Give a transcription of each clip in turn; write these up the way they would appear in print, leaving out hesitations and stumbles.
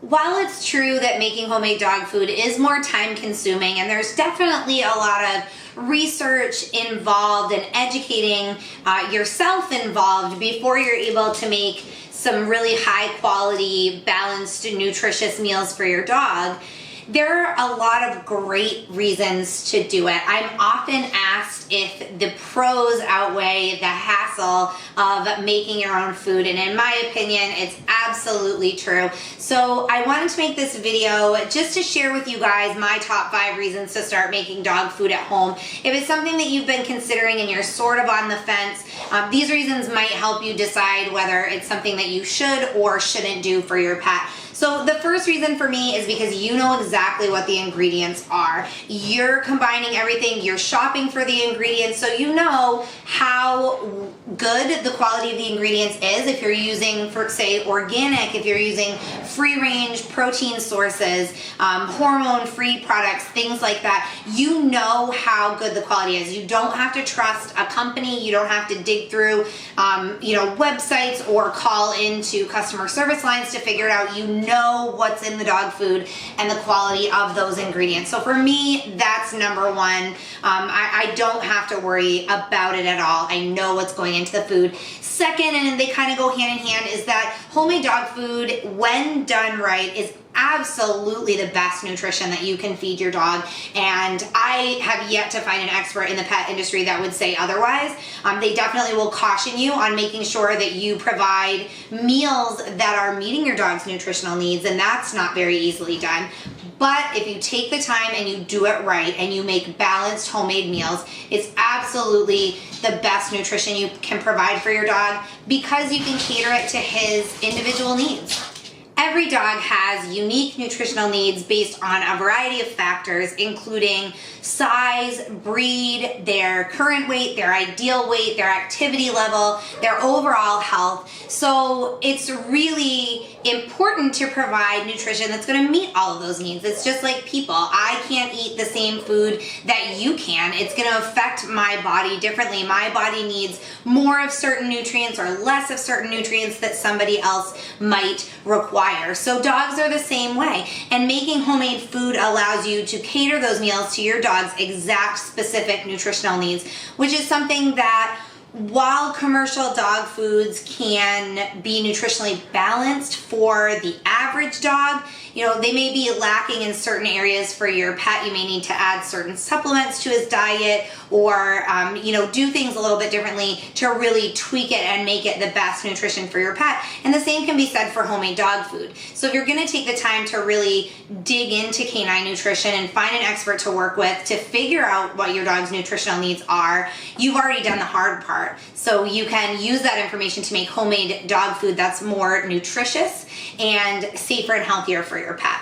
While it's true that making homemade dog food is more time consuming, and there's definitely a lot of research involved and educating yourself involved before you're able to make some really high quality, balanced, nutritious meals for your dog, there are a lot of great reasons to do it. I'm often asked if the pros outweigh the hassle of making your own food, and in my opinion, it's absolutely true. So I wanted to make this video just to share with you guys my top 5 reasons to start making dog food at home. If it's something that you've been considering and you're sort of on the fence, these reasons might help you decide whether it's something that you should or shouldn't do for your pet. So the first reason for me is because you know exactly what the ingredients are. You're combining everything, you're shopping for the ingredients, so you know how good the quality of the ingredients is if you're using, for say, organic, if you're using free-range protein sources, hormone-free products, things like that. You know how good the quality is. You don't have to trust a company. You don't have to dig through, websites or call into customer service lines to figure it out. You know what's in the dog food and the quality of those ingredients. So for me, that's number one. I don't have to worry about it at all. I know what's going into the food. Second, and they kind of go hand in hand, is that homemade dog food, when done right, is absolutely the best nutrition that you can feed your dog, and I have yet to find an expert in the pet industry that would say otherwise. They definitely will caution you on making sure that you provide meals that are meeting your dog's nutritional needs, and that's not very easily done. But if you take the time and you do it right and you make balanced homemade meals, it's absolutely the best nutrition you can provide for your dog because you can cater it to his individual needs. Every dog has unique nutritional needs based on a variety of factors, including size, breed, their current weight, their ideal weight, their activity level, their overall health. So it's really important to provide nutrition that's going to meet all of those needs. It's just like people. I can't eat the same food that you can. It's going to affect my body differently. My body needs more of certain nutrients or less of certain nutrients that somebody else might require. So dogs are the same way. And making homemade food allows you to cater those meals to your dog's exact specific nutritional needs, which is something that, while commercial dog foods can be nutritionally balanced for the average dog, they may be lacking in certain areas for your pet. You may need to add certain supplements to his diet or, do things a little bit differently to really tweak it and make it the best nutrition for your pet. And the same can be said for homemade dog food. So if you're going to take the time to really dig into canine nutrition and find an expert to work with to figure out what your dog's nutritional needs are, you've already done the hard part. So you can use that information to make homemade dog food that's more nutritious and safer and healthier for your pet.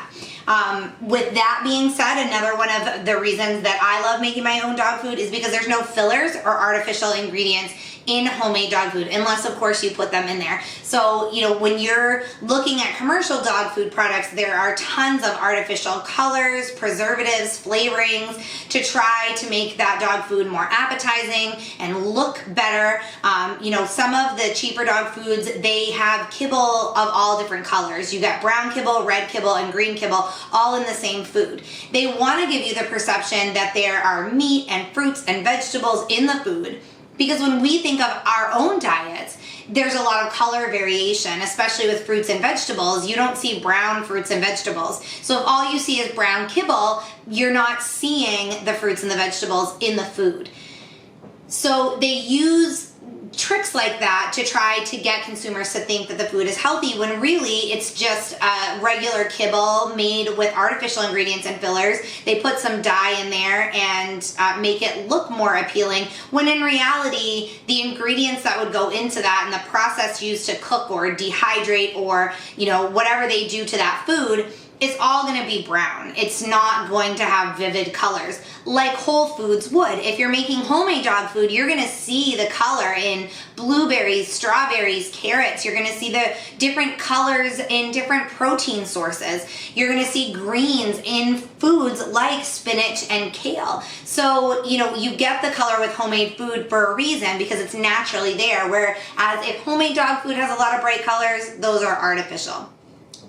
With that being said, another one of the reasons that I love making my own dog food is because there's no fillers or artificial ingredients in homemade dog food, unless of course you put them in there. So, when you're looking at commercial dog food products, there are tons of artificial colors, preservatives, flavorings to try to make that dog food more appetizing and look better. Some of the cheaper dog foods, they have kibble of all different colors. You got brown kibble, red kibble, and green kibble, all in the same food. They want to give you the perception that there are meat and fruits and vegetables in the food, because when we think of our own diets, there's a lot of color variation, especially with fruits and vegetables. You don't see brown fruits and vegetables. So if all you see is brown kibble, you're not seeing the fruits and the vegetables in the food. So they use tricks like that to try to get consumers to think that the food is healthy, when really it's just regular kibble made with artificial ingredients and fillers. They put some dye in there and make it look more appealing, when in reality the ingredients that would go into that and the process used to cook or dehydrate or whatever they do to that food, it's all going to be brown. It's not going to have vivid colors like whole foods would. If you're making homemade dog food, you're going to see the color in blueberries, strawberries, carrots. You're going to see the different colors in different protein sources. You're going to see greens in foods like spinach and kale. So, you get the color with homemade food for a reason, because it's naturally there. Whereas if homemade dog food has a lot of bright colors, those are artificial.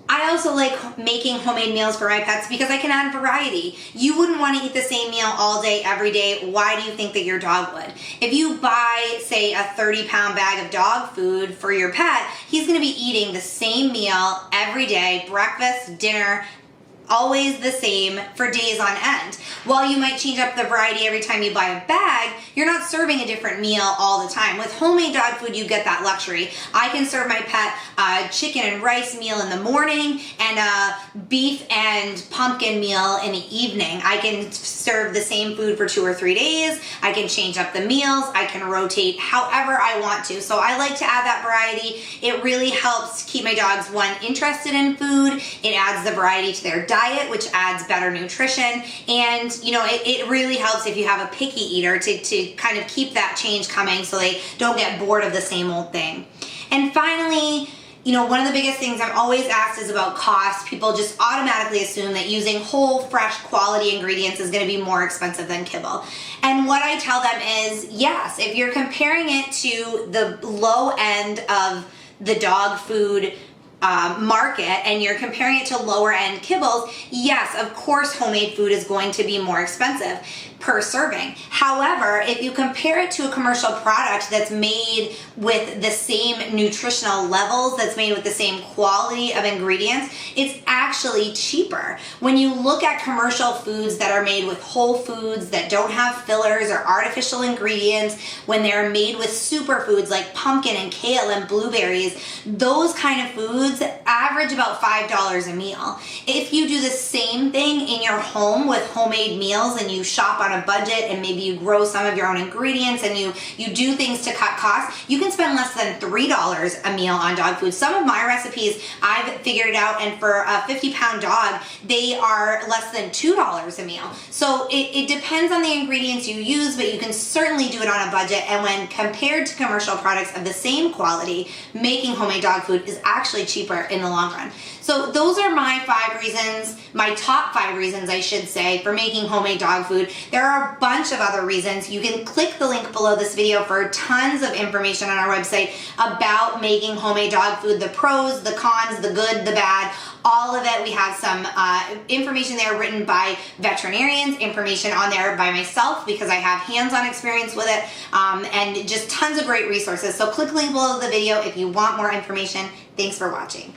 I also like making homemade meals for my pets because I can add variety. You wouldn't want to eat the same meal all day, every day. Why do you think that your dog would? If you buy, say, a 30-pound bag of dog food for your pet, he's going to be eating the same meal every day, breakfast, dinner, always the same for days on end. While you might change up the variety every time you buy a bag, you're not serving a different meal all the time. With homemade dog food, you get that luxury. I can serve my pet a chicken and rice meal in the morning and a beef and pumpkin meal in the evening. I can serve the same food for 2 or 3 days. I can change up the meals. I can rotate however I want to. So I like to add that variety. It really helps keep my dogs, one, interested in food. It adds the variety to their diet, which adds better nutrition. And it really helps if you have a picky eater to kind of keep that change coming so they don't get bored of the same old thing. And finally, one of the biggest things I'm always asked is about cost. People just automatically assume that using whole, fresh, quality ingredients is going to be more expensive than kibble. And what I tell them is, yes, if you're comparing it to the low end of the dog food market and you're comparing it to lower end kibbles, yes, of course homemade food is going to be more expensive per serving. However, if you compare it to a commercial product that's made with the same nutritional levels, that's made with the same quality of ingredients, it's actually cheaper. When you look at commercial foods that are made with whole foods that don't have fillers or artificial ingredients, when they're made with superfoods like pumpkin and kale and blueberries, those kind of foods average about $5 a meal. If you do the same thing in your home with homemade meals and you shop on a budget and maybe you grow some of your own ingredients and you do things to cut costs, you can spend less than $3 a meal on dog food. Some of my recipes, I've figured it out, and for a 50-pound dog, they are less than $2 a meal. So it depends on the ingredients you use, but you can certainly do it on a budget. And when compared to commercial products of the same quality, making homemade dog food is actually cheaper in the long run. So those are my 5 reasons, my top 5 reasons I should say, for making homemade dog food. There are a bunch of other reasons. You can click the link below this video for tons of information on our website about making homemade dog food, the pros, the cons, the good, the bad, all of it. We have some information there written by veterinarians, information on there by myself because I have hands-on experience with it, and just tons of great resources. So click the link below the video if you want more information. Thanks for watching.